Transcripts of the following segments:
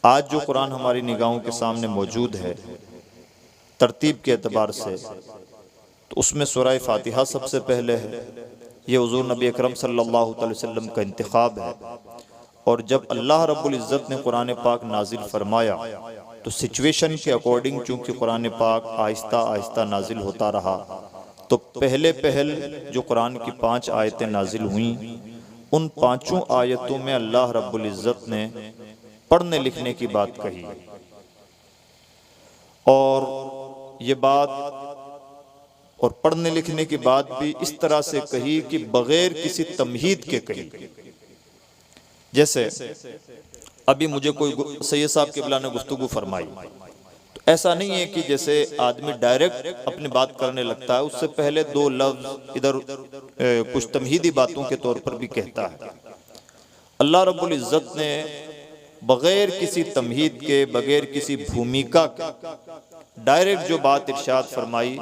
आज जो कुरान हमारी निगाहों के सामने मौजूद है तरतीब के एतबार से, तो उसमें सूरह फातिहा सबसे पहले है। ये हुज़ूर नबी अकरम सल्लल्लाहु अलैहि वसल्लम का इंतखाब है। और जब अल्लाह रब्बुल इज़्ज़त ने कुरान पाक नाजिल फरमाया तो सिचुएशन के अकॉर्डिंग चूँकि कुरान पाक आहिस्ता आहिस्ता नाजिल होता रहा, तो पहले जो कुरान की 5 आयतें नाजिल हुईं, उन 5 आयतों में अल्लाह रब्बुल इज़्ज़त ने पढ़ने लिखने की बात कही। और ये बात और पढ़ने लिखने की बात भी इस तरह से कही कि बगैर किसी तमहीद के कही। जैसे अभी मुझे कोई सैयद साहब क़िबला ने गुफ्तगू फरमाई, तो ऐसा नहीं है कि जैसे आदमी डायरेक्ट अपनी बात करने लगता है, उससे पहले 2 लफ्ज़ इधर कुछ तमहीदी बातों के तौर पर भी कहता है। अल्लाह रब्बुल इज़्ज़त ने बगैर किसी तमहीद के, बगैर किसी भूमिका के डायरेक्ट जो बात इरशाद फरमाई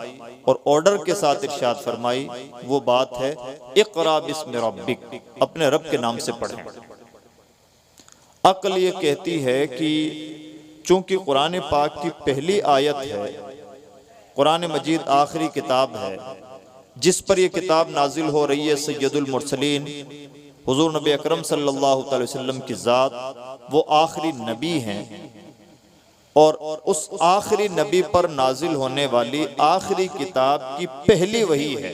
और ऑर्डर के साथ इरशाद फरमाई, वो बात है इक़रा बिस्मि रब्बिक, अपने रब के नाम से पढ़ें। अक्ल ये कहती है कि चूंकि कुरान पाक की पहली आयत है, कुरान मजीद आखिरी किताब है जिस पर यह किताब नाजिल हो रही है, सैयदुल मुरसलीन हुजूर नबी अकरम सल्लल्लाहु अलैहि वसल्लम की ज़ात, वो आखिरी नबी हैं और उस आखिरी नबी पर नाजिल होने वाली आखिरी किताब की पहली वही है।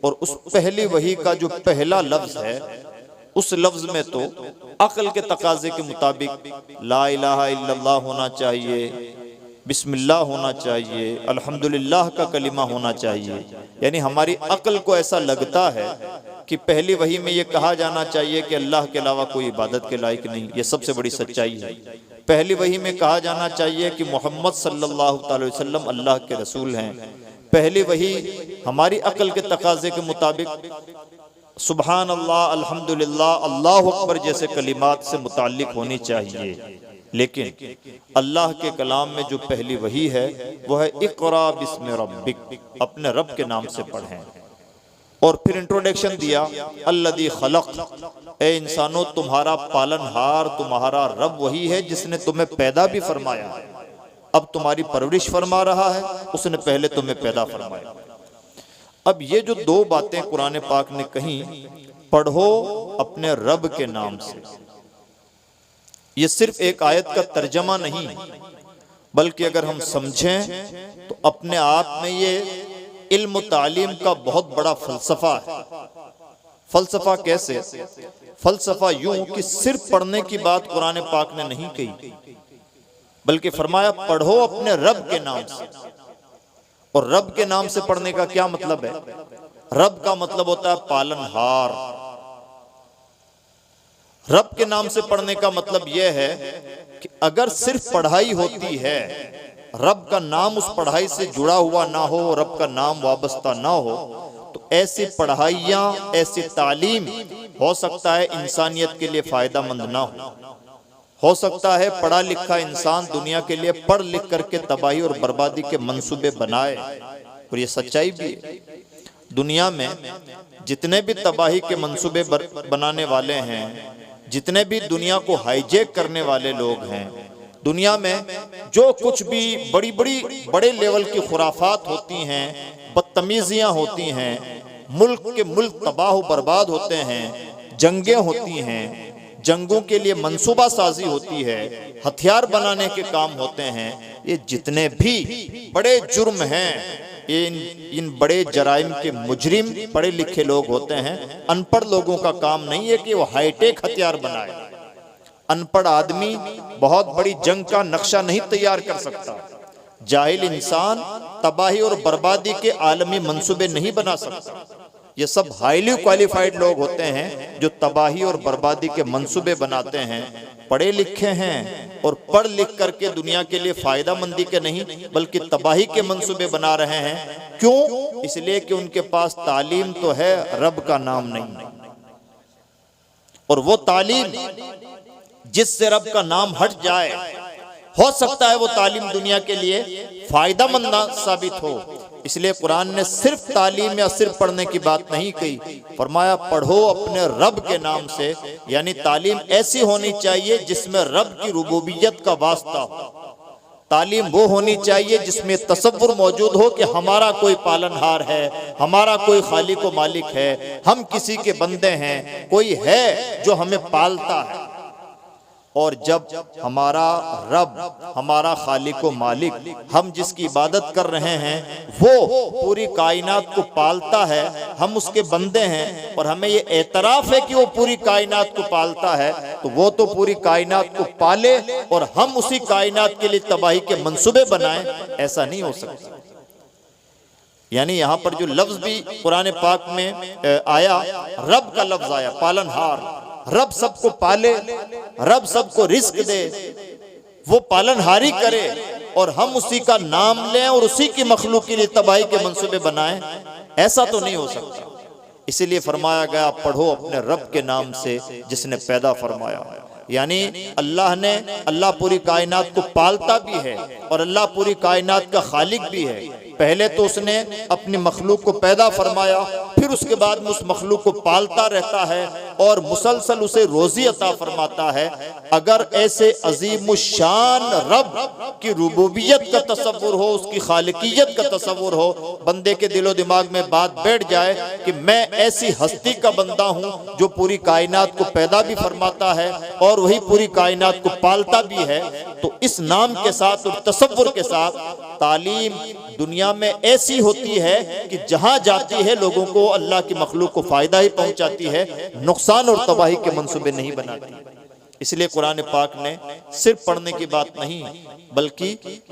और उस पहली वही का जो पहला लफ्ज़ है, उस लफ्ज़ में तो अक्ल के तकाजे के मुताबिक ला इलाहा इल्लल्लाह होना चाहिए, बिस्मिल्लाह होना चाहिए, अल्हम्दुलिल्लाह का कलिमा होना चाहिए। यानी हमारी अक्ल को ऐसा लगता है कि पहली वही में ये कहा जाना चाहिए कि अल्लाह के अलावा कोई इबादत के लायक नहीं। ये सबसे बड़ी सच्चाई है। पहली वही में कहा जाना चाहिए कि मोहम्मद सल्लल्लाहु अलैहि वसल्लम अल्लाह के रसूल हैं। पहली वही हमारी अक्ल के तकाजे के मुताबिक सुबहान अल्लाह, अल्हम्दुलिल्लाह, अल्लाहु अकबर जैसे कलिमात से मुताल्लिक होनी चाहिए। लेकिन अल्लाह के कलाम में जो पहली वही है वो है इक़रा बिस्मि रब्बिक, अपने रब के नाम से पढ़ें। और फिर इंट्रोडक्शन दिया अल्लज़ी खलक़, ए इंसानों तुम्हारा पालनहार, तुम्हारा रब वही है जिसने तुम्हें पैदा भी फरमाया, अब तुम्हारी परवरिश फरमा रहा है, उसने पहले तुम्हें पैदा फरमाया। अब ये जो 2 बातें कुरान पाक ने कही, पढ़ो अपने रब के नाम से, ये सिर्फ एक आयत का तर्जमा नहीं, बल्कि अगर हम समझें तो अपने आप में ये इल्म तालीम का बहुत बड़ा फलसफा है। फलसफा कैसे? फलसफा यूं कि सिर्फ पढ़ने की बात कुरान पाक ने नहीं कही, बल्कि फरमाया पढ़ो अपने रब के नाम से। और रब के नाम से पढ़ने का क्या मतलब है? रब का मतलब होता है पालनहार। रब के नाम से पढ़ने का मतलब यह है कि अगर सिर्फ पढ़ाई होती है, रब का नाम उस पढ़ाई से जुड़ा हुआ ना हो, रब का नाम वाबस्ता ना हो, तो ऐसी पढ़ाइयाँ, ऐसी तालीम हो सकता है इंसानियत के लिए फायदा मंद ना हो सकता है पढ़ा लिखा इंसान दुनिया के लिए पढ़ लिख करके तबाही और बर्बादी के मंसूबे बनाए। और ये सच्चाई भी है। दुनिया में जितने भी तबाही के मंसूबे बनाने वाले हैं, जितने भी दुनिया को हाईजैक करने वाले लोग हैं, दुनिया में जो कुछ भी बड़े लेवल की खुराफात होती हैं, बदतमीजियां होती हैं, मुल्क के मुल्क तबाह बर्बाद होते हैं, जंगें होती हैं, जंगों के लिए मंसूबा साजी होती है, हथियार बनाने के काम होते हैं, ये जितने भी बड़े जुर्म हैं, इन बड़े जराइम के मुजरिम पढ़े लिखे लोग होते हैं। अनपढ़ लोगों का काम नहीं है कि वो हाईटेक हथियार बनाए। अनपढ़ आदमी बहुत बड़ी जंग का नक्शा नहीं तैयार कर सकता। जाहिल इंसान तबाही और बर्बादी के आलमी मंसूबे नहीं बना सकता। ये सब हाईली क्वालिफाइड लोग होते हैं जो तबाही और बर्बादी के मंसूबे बनाते हैं, पढ़े लिखे हैं और पढ़ लिख करके दुनिया के लिए फायदा मंदी के नहीं बल्कि तबाही के मंसूबे बना रहे हैं। क्यों? इसलिए कि उनके पास तालीम तो है, रब का नाम नहीं। और वो तालीम जिससे रब का नाम हट जाए, हो सकता है वो तालीम दुनिया के लिए फायदा मंद साबित हो, इसलिए कुरान ने सिर्फ तालीम या सिर्फ पढ़ने की बात नहीं कही, फरमाया पढ़ो अपने रब के नाम से। यानी तालीम ऐसी होनी चाहिए जिसमें रब की रुबूबियत का वास्ता हो। तालीम वो होनी चाहिए जिसमें तसव्वुर मौजूद हो कि हमारा कोई पालनहार है, हमारा कोई खालिक व मालिक है, हम किसी के बंदे हैं, कोई है जो हमें पालता है। और जब हमारा रब, हमारा खालिक व मालिक, हम जिसकी इबादत कर रहे हैं वो पूरी कायनात को पालता है, हम उसके बंदे हैं और हमें ये एतराफ़ है कि वो पूरी कायनात को पालता है, तो वो तो पूरी कायनात को पाले और हम उसी कायनात के लिए तबाही के मंसूबे बनाएं, ऐसा नहीं हो सकता। यानी यहाँ पर जो लफ्ज भी कुरान पाक में आया, रब का लफ्ज आया, पालनहार। रब सबको पाले, रब सबको रिस्क दे, वो पालनहारी करे और हम उसी का नाम लें और उसी की मखलूक के लिए तबाही के मंसूबे बनाएं, ऐसा तो नहीं हो सकता। इसीलिए फरमाया गया पढ़ो अपने रब के नाम से जिसने पैदा फरमाया। यानी अल्लाह पूरी कायनात को पालता भी है और अल्लाह पूरी कायनात का खालिक भी है। पहले तो उसने अपनी मखलूक को पैदा फरमाया, फिर उसके बाद में उस मखलूक को पालता रहता है और मुसलसल उसे रोजी अता फरमाता है। अगर ऐसे अजीमुशान रब की रुबूबियत का तसव्वुर हो, उसकी खालिकियत का तसव्वुर हो, बंदे के दिलो दिमाग में बात बैठ जाए कि मैं ऐसी हस्ती का बंदा हूँ जो पूरी कायनात को पैदा भी फरमाता है और वही पूरी कायनात को पालता भी है, तो इस नाम के साथ और तसव्वुर के साथ तालीम दुनिया में ऐसी होती है कि जहां जाती है लोगों को अल्लाह की मखलूक को फायदा ही पहुंचाती है, नुकसान और तबाही के मंसूबे नहीं बनाती। इसलिए कुरान पाक ने सिर्फ पढ़ने की बात नहीं बल्कि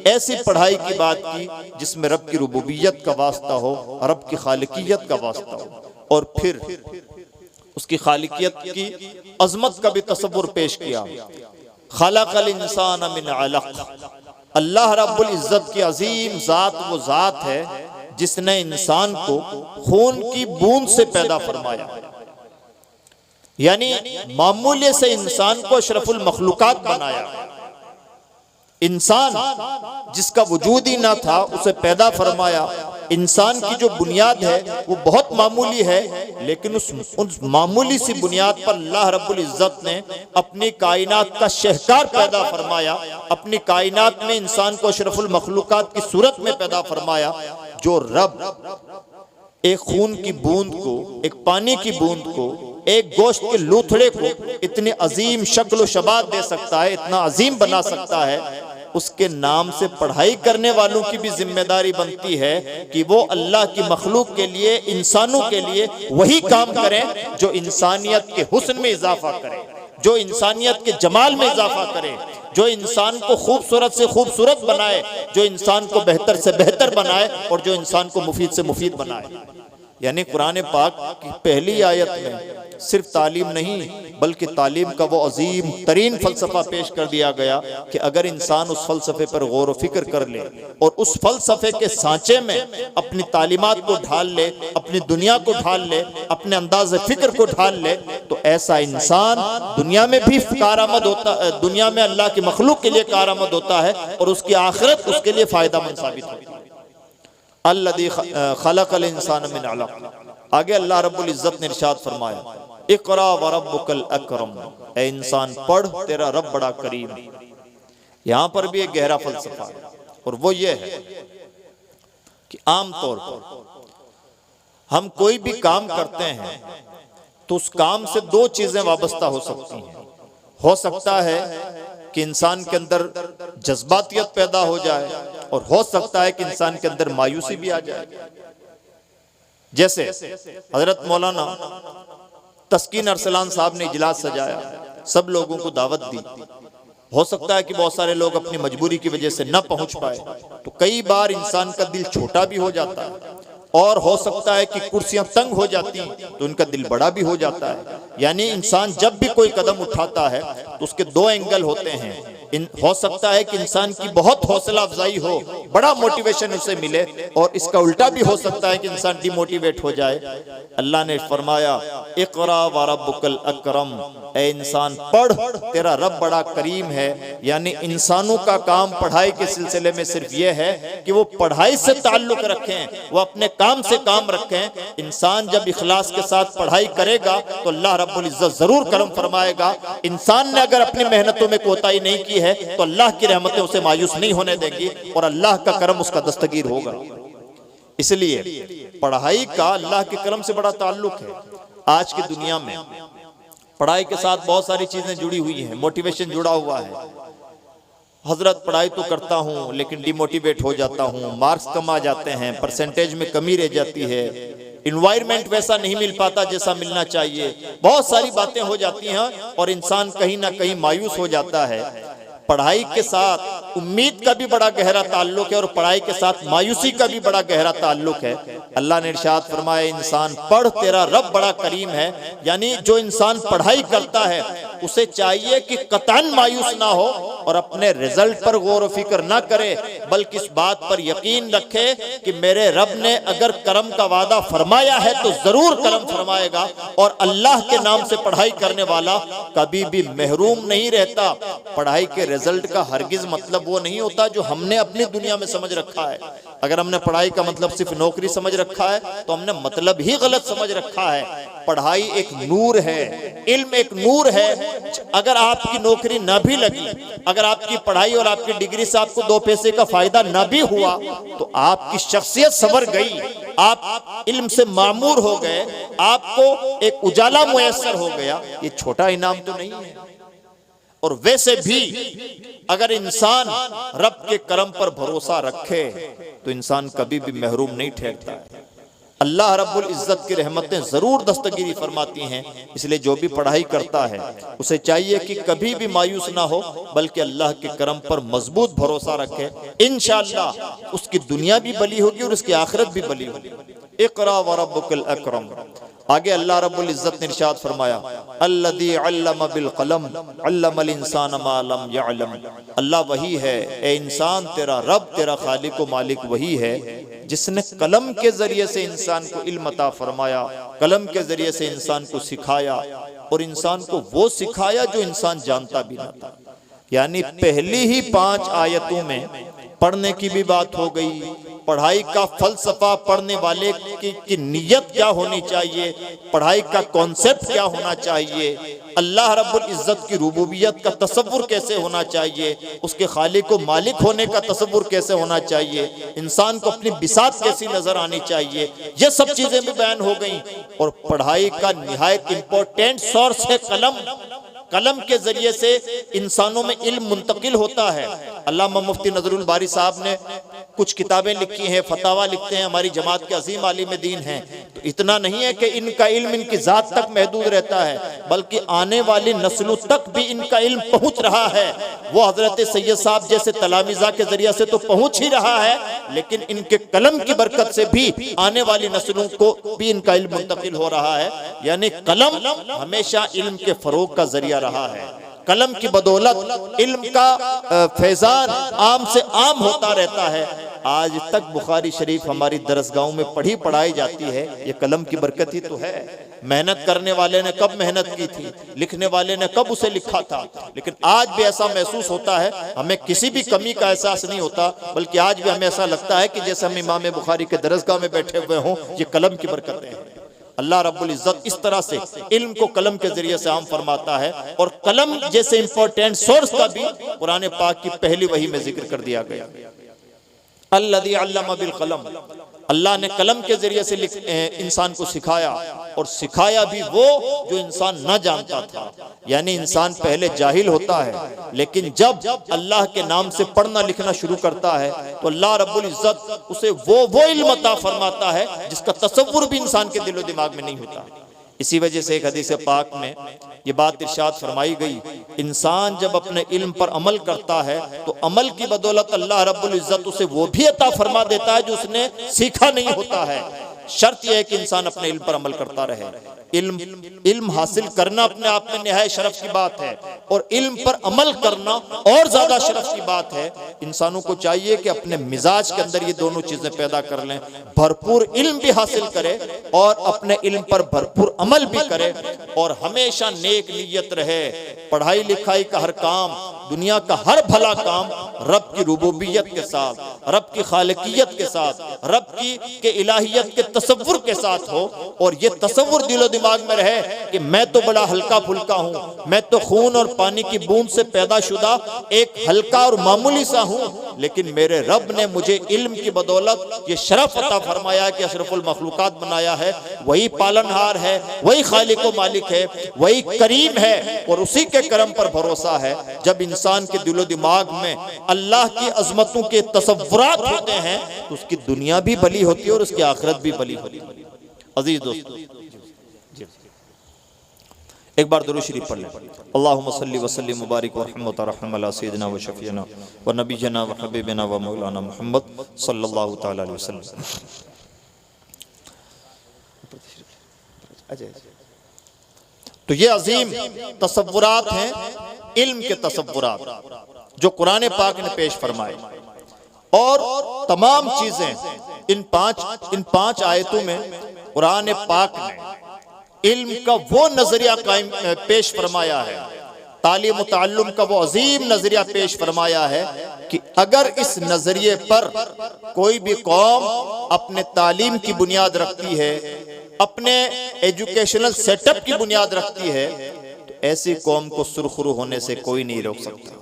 ऐसी पढ़ाई की बात की जिसमें रब की रुबूबियत का वास्ता हो, रब की खालिकियत का वास्ता हो, और फिर उसकी खालिकियत की अजमत का भी तसव्वुर पेश किया। खलक़ल इंसान मिन अलक़, अल्लाह रब्बुल इज्जत की अजीम जात वो जात है जिसने इंसान को खून की बूंद से पैदा फरमाया। यानी मामूली से इंसान को अशरफुल मखलूकात बनाया। इंसान जिसका वजूद ही ना था उसे पैदा फरमाया। इंसान की जो बुनियाद है वो बहुत मामूली है, लेकिन उस मामूली सी बुनियाद पर अल्लाह रब्बुल इज्जत ने अपनी कायनात का शहकार पैदा फरमाया। अपनी कायनात में इंसान को अशरफुल मखलूकात की सूरत में पैदा फरमाया। जो रब एक खून की बूंद को, एक पानी की बूंद को, एक गोश्त के लूथड़े को इतनी अजीम शक्ल शबात दे सकता है, इतना अजीम बना सकता है, उसके नाम से पढ़ाई करने वालों की भी जिम्मेदारी बनती है कि वो अल्लाह की मखलूक के लिए, इंसानों के लिए वही काम करें जो इंसानियत के हुस्न में इजाफा करे, जो इंसानियत के जमाल में इजाफा करे, जो इंसान को खूबसूरत से खूबसूरत बनाए, जो इंसान को बेहतर से बेहतर बनाए और जो इंसान को मुफीद से मुफीद बनाए। यानी कुरान पाक की पहली आयत में सिर्फ तालीम नहीं बल्कि तालीम का वो अजीम तरीन फलसफा पेश कर दिया गया कि अगर इंसान उस फलसफे पर गौर व फिक्र कर ले और उस फलसफे के सांचे में अपनी तालीमात को ढाल ले, अपनी दुनिया को ढाल ले, अपने अंदाज फिक्र को ढाल ले, तो ऐसा इंसान दुनिया में भी कारआमद होता है, दुनिया में अल्लाह की मखलूक के लिए कारआमद होता है और उसकी आखिरत उसके लिए फायदामंद साबित होती है। अल्लज़ी खलक़ल इंसान मिन अलक़। आगे अल्लाह रब्बुल इज्जत ने इरशाद फरमाया, इक़रा व रब्बुकल अकरम, ए इंसान पढ़, तेरा रब बड़ा करीम। यहां पर भी एक गहरा फलसफा है और वो ये है कि आम तौर पर हम कोई भी काम करते हैं तो उस काम से दो चीजें वाबस्ता हो सकती हैं। हो सकता है कि इंसान के अंदर जज्बातियत पैदा हो जाए और हो सकता है कि इंसान के अंदर मायूसी भी आ जाए। जैसे हजरत मौलाना तस्कीन अरसलान साहब ने इजलास सजाया, सब लोगों को दावत दी। हो सकता है कि बहुत सारे लोग अपनी मजबूरी की वजह से न पहुंच पाए, तो कई बार इंसान का दिल छोटा भी हो जाता है और हो सकता है कि कुर्सियां तंग हो जाती हैं तो उनका दिल बड़ा भी हो जाता है। यानी इंसान जब भी कोई कदम उठाता है तो उसके दो एंगल होते हैं। हो सकता है कि इंसान की बहुत हौसला अफजाई हो, बड़ा मोटिवेशन उसे मिले, और इसका उल्टा भी हो सकता है कि इंसान डिमोटिवेट हो जाए। अल्लाह ने फरमाया इक़रा व रब्बुकल अकरम, ए इंसान पढ़, तेरा रब बड़ा करीम है। यानी इंसानों का काम पढ़ाई के सिलसिले में सिर्फ यह है कि वो पढ़ाई से ताल्लुक रखें, वो अपने काम से काम रखें। इंसान जब इखलास के साथ पढ़ाई करेगा तो अल्लाह रब्बुल इज्जत जरूर करम फरमाएगा। इंसान ने अगर अपनी मेहनतों में कोताही नहीं की है तो अल्लाह की रहमतें उसे मायूस नहीं होने देंगी और अल्लाह का करम उसका दस्तगीर होगा। इसलिए पढ़ाई का अल्लाह के करम से बड़ा ताल्लुक है। आज की दुनिया में पढ़ाई के साथ बहुत सारी चीजें जुड़ी हुई हैं, मोटिवेशन जुड़ा हुआ है। हजरत पढ़ाई तो करता हूँ लेकिन डिमोटिवेट हो जाता हूँ, मार्क्स कम आ जाते हैं, परसेंटेज में कमी रह जाती है, इन्वायरमेंट वैसा नहीं मिल पाता जैसा मिलना चाहिए, बहुत सारी बातें हो जाती हैं और इंसान कहीं ना कहीं मायूस हो जाता है। पढ़ाई के साथ उम्मीद का भी बड़ा गहरा ताल्लुक है और पढ़ाई के साथ मायूसी का भी बड़ा गहरा ताल्लुक है। अल्लाह ने इरशाद फरमाया इंसान पढ़, तेरा रब बड़ा करीम है। यानी जो इंसान पढ़ाई करता है उसे चाहिए कि कतन मायूस ना हो और अपने रिजल्ट पर गौर व फिक्र ना करे, बल्कि इस बात पर यकीन रखे कि मेरे रब ने अगर करम का वादा फरमाया है तो जरूर करम फरमाएगा। और अल्लाह के नाम से पढ़ाई करने वाला कभी भी महरूम नहीं रहता। पढ़ाई के रिजल्ट का हरगिज मतलब वो नहीं होता जो हमने अपनी दुनिया में समझ रखा है। अगर हमने पढ़ाई का मतलब सिर्फ नौकरी समझ रखा है तो हमने मतलब ही गलत समझ रखा है। पढ़ाई एक नूर है, इल्म एक नूर है। अगर आपकी नौकरी ना भी लगी, अगर आपकी पढ़ाई और आपकी डिग्री से आपको 2 पैसे का फायदा ना भी हुआ तो आपकी शख्सियत संवर गई, आप इल्म से मामूर हो गए, आपको एक उजाला मुयस्सर हो गया। ये छोटा इनाम तो नहीं है। और वैसे भी अगर इंसान रब के करम पर भरोसा रखे तो इंसान कभी भी महरूम नहीं ठहरता है। अल्लाह रब्बुल इज्जत की रहमतें जरूर दस्तगिरी फरमाती हैं। इसलिए जो भी पढ़ाई करता है उसे चाहिए कि कभी भी मायूस ना हो, बल्कि अल्लाह के करम पर मजबूत भरोसा रखे। इंशाअल्लाह उसकी दुनिया भी भली होगी और उसकी आखिरत भी भली होगी। इक़रा व रब्बुकल अकरम। आगे अल्लाह रब्बुल इज्जत ने इरशाद फरमाया अल्लज़ी अल्लम बिल कलम अल्लमल इंसान मा लम यअलम। अल्लाह वही है, ए इंसान तेरा रब, तेरा खालिक व मालिक वही है जिसने कलम के जरिए से इंसान को इल्म अता फरमाया, कलम के जरिए से इंसान को सिखाया और इंसान को वो सिखाया जो इंसान जानता भी ना था। यानी पहली ही 5 आयतों में पढ़ने की भी बात हो गई, पढ़ाई का फलसफा, पढ़ने वाले की नीयत क्या होनी चाहिए, पढ़ाई का कॉन्सेप्ट क्या होना चाहिए, अल्लाह रब्बुल इज्जत की रुबूबियत का तसव्वुर कैसे होना चाहिए, उसके खालिक व मालिक होने का तसव्वुर कैसे होना चाहिए, इंसान को अपनी बिसात कैसी नजर आनी चाहिए, ये सब चीजें भी बयान हो गई। और पढ़ाई का निहायत इंपॉर्टेंट सोर्स है कलम। कलम के जरिए से इंसानों में इल्म मुंतकिल होता है। अल्लामा मुफ्ती नजरुल बारी साहब ने कुछ किताबें लिखी हैं, फतावा लिखते हैं, हमारी जमात के अजीम आलिम दीन हैं। तो इतना नहीं है कि इनका इल्म इनकी जात तक महदूद रहता है, बल्कि आने वाली नस्लों तक भी इनका इल्म पहुंच रहा है। वो हजरत सैयद साहब जैसे तलामिजा के जरिए से तो पहुंच ही रहा है, लेकिन इनके कलम की बरकत से भी आने वाली नस्लों को भी इनका इल्म मुंतकिल हो रहा है। यानी कलम हमेशा इल्म के फरोग का जरिया रहा है। कलम की बदौलत इल्म का फैजान आम से आम होता रहता है। आज तक बुखारी शरीफ हमारी दरसगाहों में पढ़ी पढ़ाई जाती है, ये कलम की बरकत ही तो है। मेहनत करने वाले ने कब मेहनत की थी, लिखने वाले ने कब उसे लिखा था, लेकिन आज भी ऐसा महसूस होता है, हमें किसी भी कमी का एहसास नहीं होता, बल्कि आज भी हमें ऐसा लगता है कि जैसे हम इमाम बुखारी के दरसगाह में बैठे हुए हों। ये कलम की बरकतें हैं। अल्लाह रब्बुल इज्जत इस तरह से इल्म को कलम के जरिए से आम फरमाता है। और कलम जैसे इंपॉर्टेंट सोर्स का भी कुरान पाक की पहली वही में जिक्र कर दिया गया। अल्लज़ी अल्लम बिल कलम, अल्लाह ने कलम के जरिए से इंसान को सिखाया, और सिखाया भी वो जो इंसान न जानता था। यानी इंसान पहले जाहिल होता है, लेकिन जब अल्लाह के नाम से पढ़ना लिखना शुरू करता है तो अल्लाह रब्बुल इज्जत उसे वो इल्म अता फरमाता है जिसका तसव्वुर भी इंसान के दिलो दिमाग में नहीं होता। इसी वजह से एक हदीस पाक में ये बात इरशाद फरमाई गई, इंसान जब अपने इल्म पर अमल करता है तो अमल की बदौलत अल्लाह रब्बुल इज्जत उसे वो भी अता फरमा देता है जो उसने सीखा नहीं होता है। शर्त यह है कि इंसान अपने इल्म पर अमल करता रहे। इल्म हासिल करना अपने आप में निहायत शरफ की बात है, और इल्म पर अमल करना और ज्यादा शरफ की बात है। इंसानों को चाहिए कि अपने मिजाज के अंदर ये दोनों चीजें पैदा कर लें, भरपूर इल्म भी हासिल करे और अपने इल्म पर भरपूर अमल भी करे, और हमेशा नेक नीयत रहे। पढ़ाई लिखाई का हर काम, दुनिया का हर भला काम रब की रुबूबियत के साथ, रब की खालिकियत के साथ, रब की के इलाहियत के तसव्वुर के साथ हो, और ये तसव्वुर दिलो दिमाग में रहे कि मैं तो बड़ा हल्का फुल्का हूँ, मैं तो खून और पानी की बूंद से पैदा शुदा एक हल्का और मामूली सा हूँ, लेकिन मेरे रब ने मुझे इल्म की बदौलत ये शरफ अता फरमाया कि अशरफुल मखलूकात बनाया है। वही पालनहार है, वही खालिक व मालिक है, वही करीम है, और उसी के करम पर भरोसा है। जब इंसान के दिलो दिमाग में अल्लाह की अजमतों के तसव्वुरात होते हैं तो उसकी दुनिया भी भली होती है और उसकी आखिरत भी भली होती है। अजीज दोस्तों, एक बार दुरूद शरीफ पढ़ लें। अल्लाहुम्मा सल्ली व सल्लिम मुबारिक व रहमत व रहम अला सय्यिदिना व शफीना व नबीना व हबीबना व मौलाना मुहम्मद सल्लल्लाहु तआला अलैहि वसल्लम। तो ये अजीम तसव्वुरात हैं, इल्म के तसव्वुरात जो कुरान पाक ने पेश फरमाए, और तमाम चीजें इन पांच आयतों में कुरान पाक ने इल्म का वो नजरिया कायम पेश फरमाया है, तालीम व ताल्लुम का वो अजीम नजरिया पेश फरमाया है कि अगर इस नजरिए पर कोई भी कौम अपने तालीम की बुनियाद रखती है, अपने एजुकेशनल सेटअप की बुनियाद रखती है, तो ऐसी कौम को सुरखरू होने से कोई नहीं रोक सकता।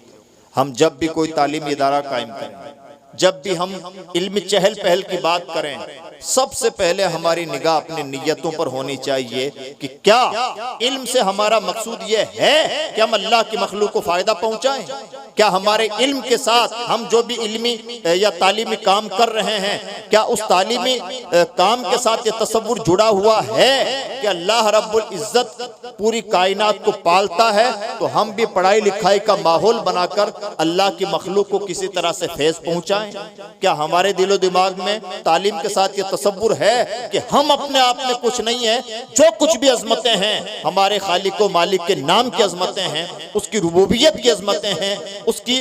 हम जब भी कोई तालीमी इदारा कायम करें, जब भी हम इल्मी चहल पहल की बात करें, सबसे पहले हमारी निगाह अपनी नियतों पर होनी चाहिए कि क्या इल्म से हमारा मकसूद ये है कि हम अल्लाह की मखलूक को फायदा पहुंचाएं। क्या हमारे इल्म के साथ हम जो भी इल्मी या तालीमी काम कर रहे हैं, क्या उस तालीमी काम के साथ ये तसव्वुर जुड़ा हुआ है कि अल्लाह रब्बुल इज्जत पूरी कायनात को पालता है, तो हम भी पढ़ाई लिखाई का माहौल बनाकर अल्लाह की मखलूक को किसी तरह से फैज़ पहुंचाएं। क्या हमारे दिलो दिमाग में तालीम के साथ ये तसव्वुर है कि हम अपने आप में कुछ नहीं है, जो कुछ भी अजमतें हैं हमारे खालिक व मालिक के नाम की अजमतें हैं, उसकी रुबूबियत की अजमतें हैं, उसकी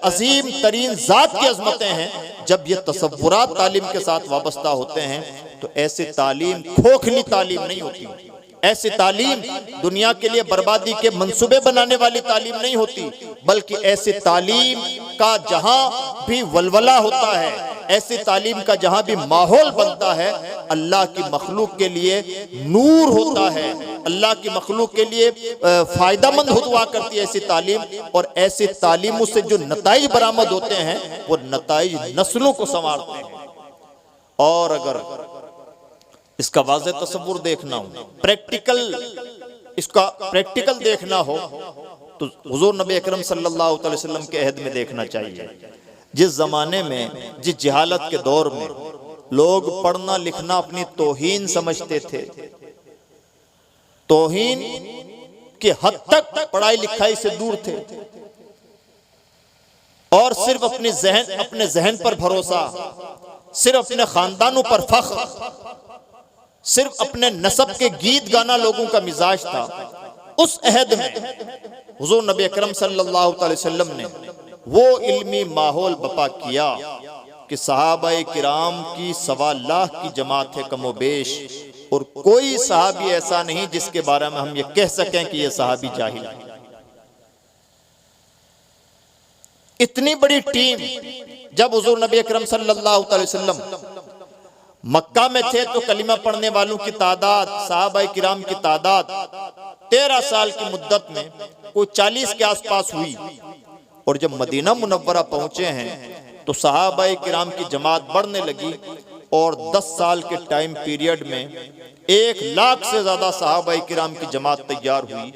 अजीम तरीन जात की अजमतें हैं। जब ये तसव्वुरात तालीम के साथ वाबस्ता होते हैं तो ऐसी तालीम खोखली तालीम नहीं होती, ऐसी तालीम दुनिया के लिए बर्बादी के मंसूबे बनाने वाली तालीम नहीं होती, बल्कि ऐसी तालीम का जहां भी वलवला होता है, ऐसी तालीम का जहां भी माहौल बनता है, अल्लाह की मखलूक के लिए नूर होता है, अल्लाह की मखलूक के लिए फायदामंद हुआ करती है ऐसी तालीम। और ऐसी तालीमों से जो नताइज बरामद होते हैं वो नताइज नस्लों को संवारते हैं। और अगर इसका वाज़ेह तसव्वुर देखना हो, इसका प्रैक्टिकल देखना हो, तो हुजूर नबी अकरम सल्लल्लाहु अलैहि वसल्लम के अहद में देखना चाहिए। जिस जमाने में, जिस जहालत के दौर में लोग पढ़ना लिखना अपनी तौहीन समझते थे, तौहीन के हद तक पढ़ाई लिखाई से दूर थे, और सिर्फ अपने जहन पर भरोसा, सिर्फ अपने खानदानों पर फख्र, सिर्फ अपने नसब के गीत गाना लोगों का मिजाज था। उस अहद में हुजूर नबी अकरम सल्लल्लाहु अलैहि वसल्लम ने वो इल्मी माहौल बपा किया कि सहाबाए किराम की 1.25 लाख की जमात है कमोबेश, और कोई सहाबी ऐसा नहीं जिसके बारे में हम ये कह सकें कि ये सहाबी जाहिल है। इतनी बड़ी टीम, जब हुजूर नबी अकरम सल्लल्लाहु अलैहि वसल्लम मक्का में थे तो कलिमा पढ़ने वालों की तादाद, सहाबाए किराम की तादाद 13 साल की मुद्दत में कोई 40 के आसपास हुई, और जब मदीना मुनव्वरा पहुंचे हैं तो सहाबाए किराम की जमात बढ़ने लगी, और 10 साल के टाइम पीरियड में 1 लाख से ज्यादा सहाबाए किराम की जमात तैयार हुई।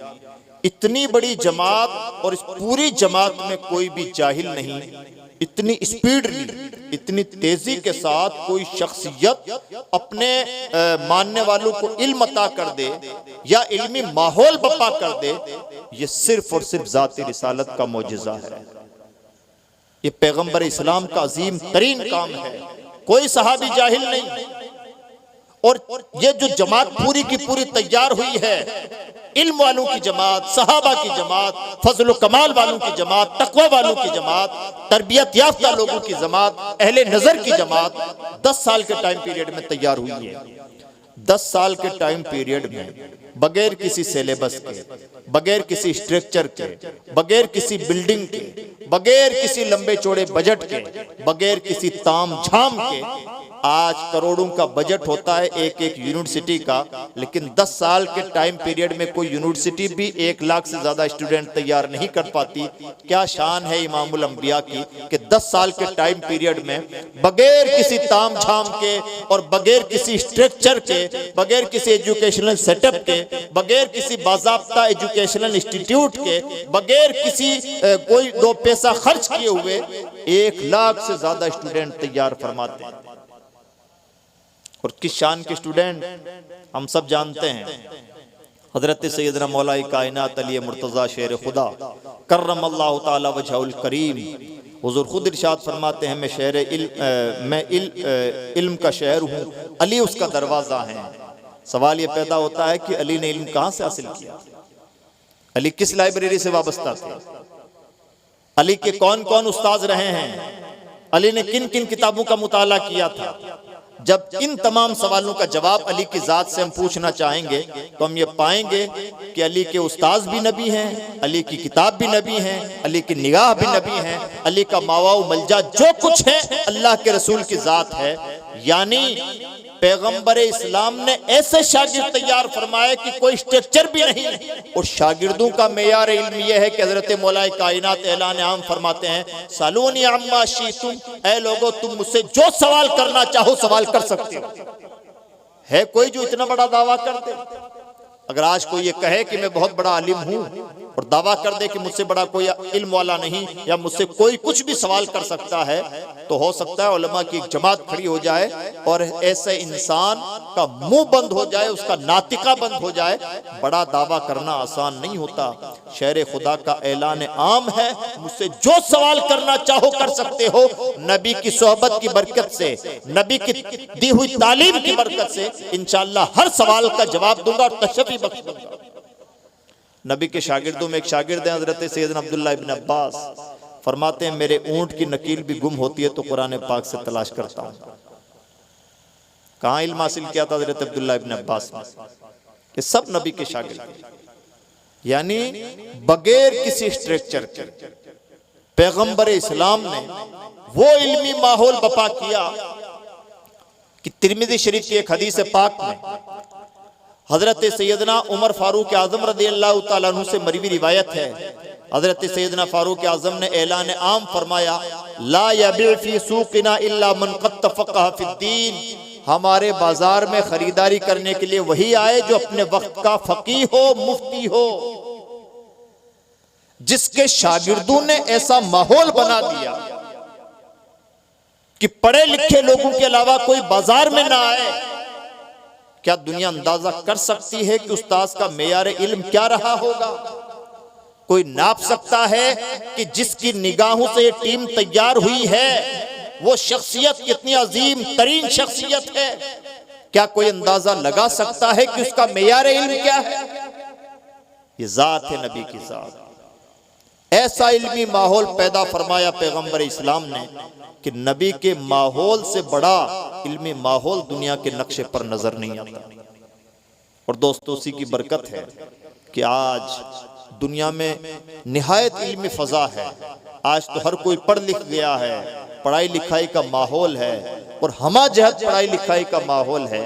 इतनी बड़ी जमात, और इस पूरी जमात में कोई भी जाहिल नहीं। इतनी स्पीडली, इतनी तेजी के साथ कोई शख्सियत अपने मानने वालों को इल्म अता कर दे या इल्मी माहौल बपा कर दे, ये सिर्फ और सिर्फ जाती रिसालत का मौजिज़ा है। ये पैगंबर इस्लाम का अजीम तरीन काम है। कोई सहाबी जाहिल नहीं, और ये जो जमात पूरी की पूरी तैयार हुई है, इल्म वालों की जमात, सहाबा की जमात, फजल कमाल वालों की जमात, तकवा वालों की जमात, तरबियत याफ्ता लोगों की जमात, अहले नजर की जमात 10 साल के टाइम पीरियड में तैयार हुई है। 10 साल के टाइम पीरियड में बगैर किसी सिलेबस के, बगैर किसी स्ट्रक्चर के, बगैर किसी बिल्डिंग के, बगैर किसी लंबे चौड़े बजट के, बगैर किसी ताम झाम के आज करोड़ों का बजट होता है एक एक यूनिवर्सिटी का, लेकिन 10 साल के टाइम पीरियड में कोई यूनिवर्सिटी भी 1 लाख से ज्यादा स्टूडेंट तैयार नहीं कर पाती। क्या शान है इमामुल अंबिया की कि 10 साल के टाइम पीरियड में बगैर किसी ताम झाम के और बगैर किसी स्ट्रक्चर के, बगैर किसी एजुकेशनल सेटअप के, बगैर किसी बाज़ाब्ता एजुकेशनल इंस्टीट्यूट के, बगैर किसी कोई 2 पैसा खर्च किए हुए 1 लाख से ज्यादा स्टूडेंट तैयार फरमाते हैं। और किस शान के स्टूडेंट हम सब जानते हैं, हजरत सैयदना मौला कायनात अली मुर्तज़ा शेर खुदा कर्रमल्लाहु ताला वजहुल करीम हुजूर खुद इरशाद फरमाते हैं, मैं इल्म का शहर हूँ, अली उसका दरवाज़ा है। सवाल ये पैदा होता है कि अली ने इल्म कहाँ से हासिल किया? अली किस लाइब्रेरी से वाबस्ता थे? अली के कौन कौन उस्ताद रहे हैं? अली ने किन किन किताबों का मुताला किया था? जब इन तमाम सवालों का जवाब अली की जात से हम पूछना चाहेंगे तो हम ये पाएंगे कि अली के उस्ताद भी नबी हैं, अली की किताब भी नबी हैं, अली की निगाह भी नबी हैं, अली का मावा मलजा जो कुछ है अल्लाह के रसूल की जात है। यानी पैगंबर इस्लाम ने ऐसे शागिर्द तैयार फरमाए कि कोई स्ट्रक्चर भी नहीं, और शागिर्दों का मेयार इल्म यह है कि हजरत मौला कायनात ऐलान आम फरमाते हैं, सालूनी अम्मा शीतुम, ऐ लोगो तुम मुझसे जो सवाल करना चाहो सवाल कर सकते हो। है कोई जो इतना बड़ा दावा कर दे? अगर आज कोई ये कहे कि मैं बहुत बड़ा आलिम हूं और दावा कर दे कि मुझसे बड़ा कोई इल्म वाला नहीं या मुझसे कोई कुछ भी सवाल कर सकता है, तो हो सकता है उलमा की एक जमात खड़ी हो जाए और ऐसे इंसान का मुंह बंद हो जाए, उसका नातिका बंद हो जाए। बड़ा दावा करना आसान नहीं होता। शेर खुदा का ऐलान आम है, मुझसे जो सवाल करना चाहो कर सकते हो। नबी की सोहबत की बरकत से, नबी की दी हुई तालीम की बरकत से इंशाअल्लाह हर सवाल का जवाब दूंगा और तशफ़ी बख्श दूंगा। नबी के शागिर्दों में एक शागिर्द है हजरत सैयदना अब्दुल्लाह इब्न अब्बास, फरमाते हैं मेरे ऊंट की नकील भी गुम होती है तो कुरान पाक से तलाश करता हूं। कहां इल्म हासिल किया था हजरत अब्दुल्लाह इब्न अब्बास ने? ये सब नबी के शागिर्द, यानी बगैर किसी स्ट्रक्चर के पैगंबर इस्लाम ने वो इल्मी माहौल बपा किया कि तिरमिज़ी शरीफ की एक हदीस पाक में हजरत सैयदना उमर फारूक आजम रज़ियल्लाहु ताला अन्हु से मरवी रिवायत है, हजरत सैयदना फारूक आजम ने ऐलान आम फरमाया, ला यबी फी सूक़िना इल्ला मन क़द तफ़क़्क़ह फ़िद्दीन, हमारे बाजार में खरीदारी करने के लिए वही आए जो अपने वक्त का फकीह हो, मुफ्ती हो। जिसके शागिर्दों ने ऐसा माहौल बना दिया कि पढ़े लिखे लोगों के अलावा कोई बाजार में ना आए। क्या दुनिया अंदाजा कर सकती है कि उस्ताद का मेयार इल्म क्या रहा होगा? कोई नाप सकता है कि जिसकी निगाहों से ये टीम तैयार हुई है वो शख्सियत कितनी अजीम तरीन शख्सियत है? क्या कोई अंदाजा लगा सकता है कि उसका मेयार इल्म क्या है? ये जात है नबी की जात। ऐसा इल्मी माहौल पैदा फरमाया पैगंबर इस्लाम ने कि नबी के माहौल से बड़ा इल्मी माहौल दुनिया के नक्शे पर नजर नहीं आता। और दोस्तों उसी की बरकत है कि आज दुनिया में निहायत इल्मी फजा है। आज तो हर कोई पढ़ लिख गया है, पढ़ाई लिखाई का माहौल है और हमा जहत पढ़ाई लिखाई का माहौल है।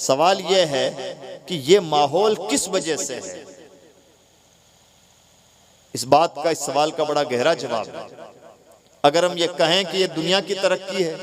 सवाल यह है कि ये माहौल किस वजह से है? इस बात का, इस सवाल का बड़ा गहरा जवाब है। अगर हम ये कहें कि ये दुनिया की तरक्की है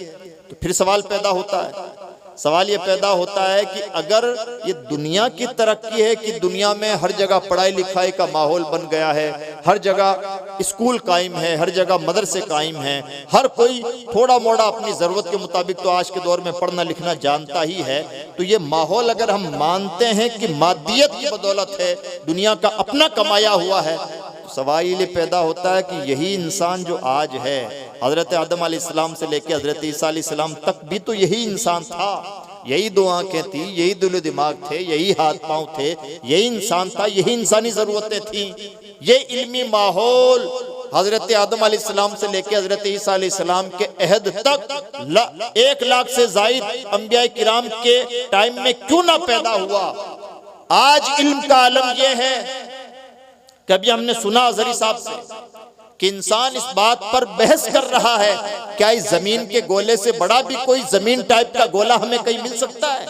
तो फिर सवाल पैदा होता है। सवाल ये पैदा होता है कि अगर ये दुनिया की तरक्की है कि दुनिया में हर जगह पढ़ाई लिखाई का माहौल बन गया है, हर जगह स्कूल कायम है, हर जगह मदरसे कायम हैं, हर कोई थोड़ा मोड़ा अपनी ज़रूरत के मुताबिक तो आज के दौर में पढ़ना लिखना जानता ही है, तो ये माहौल अगर हम मानते हैं कि मादियत की बदौलत है, दुनिया का अपना कमाया हुआ है, तो सवाल ये पैदा होता है कि यही इंसान जो आज है, हजरत आदम अलैहिस्सलाम से लेकर हजरत ईसा अलैहिस्सलाम तक भी तो यही इंसान था, यही दो आंखें थी, यही दिल दिमाग थे, यही हाथ पांव थे, यही इंसान था, यही इंसानी जरूरतें थी। ये इल्मी माहौल हजरत आदम अलैहिस्सलाम से लेकर हजरत ईसा अलैहिस्सलाम के अहद तक 1 लाख से जायद अंबिया किराम के टाइम में क्यों ना पैदा हुआ। आज इल्म का आलम यह है, कभी हमने सुना अजहरी साहब से कि इंसान इस बात पर बहस कर रहा है, क्या इस जमीन के गोले से बड़ा भी कोई जमीन टाइप का गोला हमें कहीं मिल सकता है?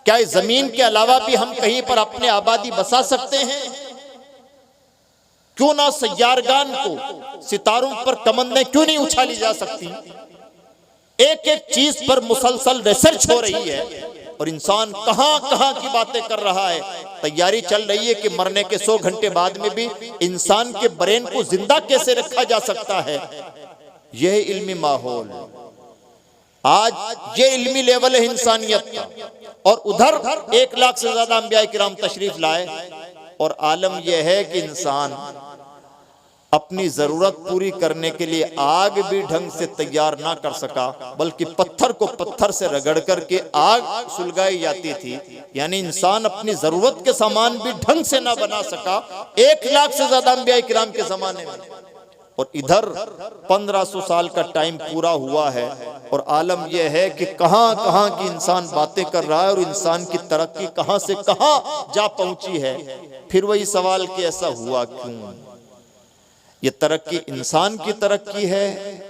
क्या इस जमीन के अलावा भी हम कहीं पर अपने आबादी बसा सकते हैं? क्यों ना सैयारगान को, सितारों पर कमंदें क्यों नहीं उछाली जा सकती? एक एक चीज पर मुसलसल रिसर्च हो रही है और इंसान कहां कहां की बातें कर रहा है। तैयारी चल रही है कि मरने के 100 घंटे बाद में भी इंसान के ब्रेन को जिंदा कैसे रखा जा सकता है। यह इल्मी माहौल, आज ये इल्मी लेवल है इंसानियत का। और उधर 1 लाख से ज्यादा अंबिया किराम तशरीफ लाए और आलम यह है कि इंसान अपनी जरूरत पूरी करने के लिए आग भी ढंग से तैयार ना कर सका, बल्कि पत्थर को पत्थर से रगड़ करके आग सुलगाई जाती थी। यानी इंसान अपनी जरूरत के सामान भी ढंग से ना बना सका 1 लाख से ज्यादा अंबिया किराम के जमाने में। और इधर 1500 साल का टाइम पूरा हुआ है और आलम यह है कि कहां कहां की इंसान बातें कर रहा है और इंसान की तरक्की कहां से कहां जा पहुंची है। फिर वही सवाल कि ऐसा हुआ क्यों? ये तरक्की इंसान की तरक्की है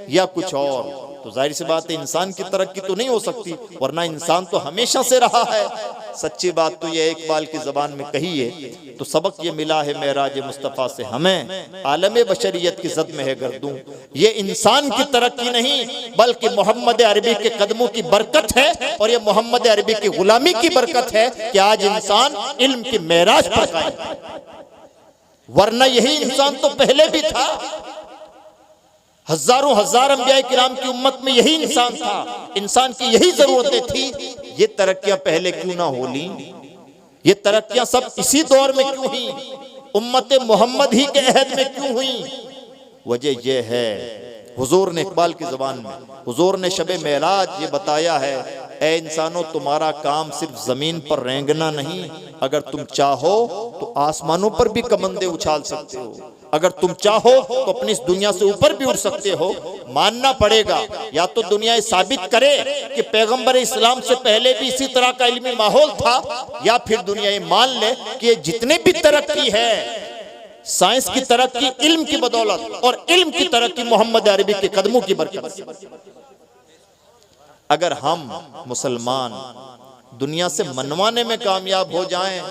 या कुछ और? तो जाहिर सी बात है इंसान की तरक्की तो नहीं हो सकती, वरना इंसान तो हमेशा से रहा है। सच्ची बात तो ये इकबाल की जबान में कही है, तो सबक ये मिला है मेराज मुस्तफ़ा से हमें, आलम बशरियत की जद में है गर्दूं। ये इंसान की तरक्की नहीं बल्कि मोहम्मद अरबी के कदमों की बरकत है, और ये मोहम्मद अरबी की गुलामी की बरकत है कि आज इंसान इल्म की मेराज पर कायम है। वरना यही इंसान तो पहले भी था। हजारों हजार अंबिया किराम की उम्मत में यही इंसान था, इंसान की यही जरूरतें थी। ये तरक्कियां पहले क्यों ना हो ली? ये तरक्कियां सब इसी दौर में क्यों हुई? उम्मत मोहम्मद ही के अहद में क्यों हुई? वजह यह है, हुजूर ने इकबाल की जबान में, हुजूर ने शबे मेराज ये बताया है, ए इंसानों तुम्हारा काम सिर्फ जमीन पर रेंगना नहीं, अगर तुम चाहो तो आसमानों पर भी कमंदे उछाल सकते हो, अगर तुम चाहो तो अपनी इस दुनिया से ऊपर भी उड़ सकते हो। मानना पड़ेगा, या तो दुनिया साबित करे कि पैगंबर इस्लाम से पहले भी इसी तरह का इल्मी माहौल था, या फिर दुनिया ये मान ले कि ये जितने भी तरक्की है, साइंस की तरक्की इल्म की बदौलत और इल्म की तरक्की मोहम्मद अरबी के कदमों की बरकत। अगर हम मुसलमान दुनिया से मनवाने में कामयाब हो जाएं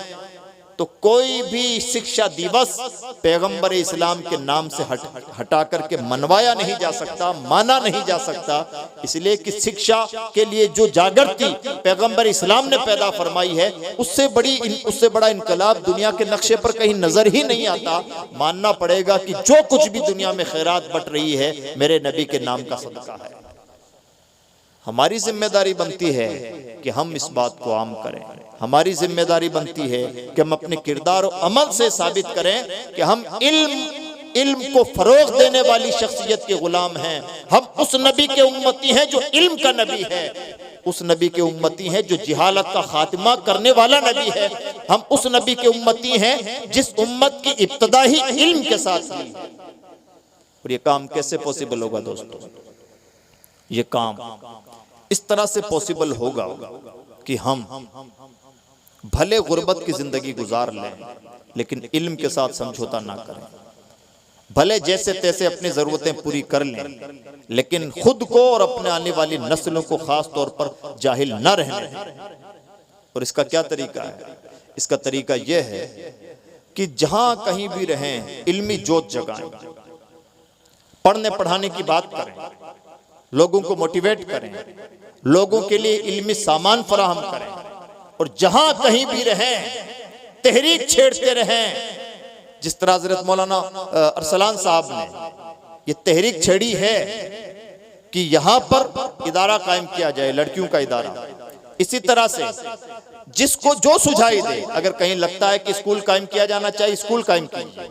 तो कोई भी शिक्षा दिवस पैगंबर इस्लाम के नाम से हटा करके मनवाया नहीं जा सकता, माना नहीं जा सकता। इसलिए कि शिक्षा के लिए जो जागृति पैगंबर इस्लाम ने पैदा फरमाई है, उससे बड़ा इनकलाब दुनिया के नक्शे पर कहीं नजर ही नहीं आता। मानना पड़ेगा कि जो कुछ भी दुनिया में खैरात बट रही है मेरे नबी के नाम का सदका है। हमारी जिम्मेदारी बनती है कि हम इस बात को आम करें। हमारी जिम्मेदारी बनती है कि हम अपने किरदार और अमल से साबित करें कि हम इल्म को फरोग देने वाली शख्सियत के गुलाम हैं। हम उस नबी के उम्मती हैं जो इल्म का नबी है, उस नबी के उम्मती हैं जो जिहालत का खात्मा करने वाला नबी है। हम उस नबी के उम्मती हैं जिस उम्मत की इब्तिदा ही इल्म के साथ हुई। और ये काम कैसे पॉसिबल होगा दोस्तों? ये काम इस तरह से पॉसिबल होगा कि हम भले गुर्बत की जिंदगी गुजार लें लेकिन इल्म के साथ समझौता ना करें। भले जैसे तैसे अपनी जरूरतें पूरी कर लें लेकिन खुद को और अपने आने वाली नस्लों को खास तौर पर जाहिल न रहने दें। और इसका क्या तरीका है? इसका तरीका यह है कि जहां कहीं भी रहें इल्मी जोत जगाएं, पढ़ने पढ़ाने की बात करें, लोगों को मोटिवेट करें, लोगों के लिए इल्मी सामान फराहम करें, और जहां कहीं भी रहें तहरीक छेड़ते रहें। जिस तरह हजरत मौलाना अरसलान साहब ने ये तहरीक छेड़ी है कि यहां पर इदारा कायम किया जाए, लड़कियों का इदारा। इसी तरह से जिसको जो सुझाई दे, अगर कहीं लगता है कि स्कूल कायम किया जाना चाहिए, स्कूल कायम कीजिए।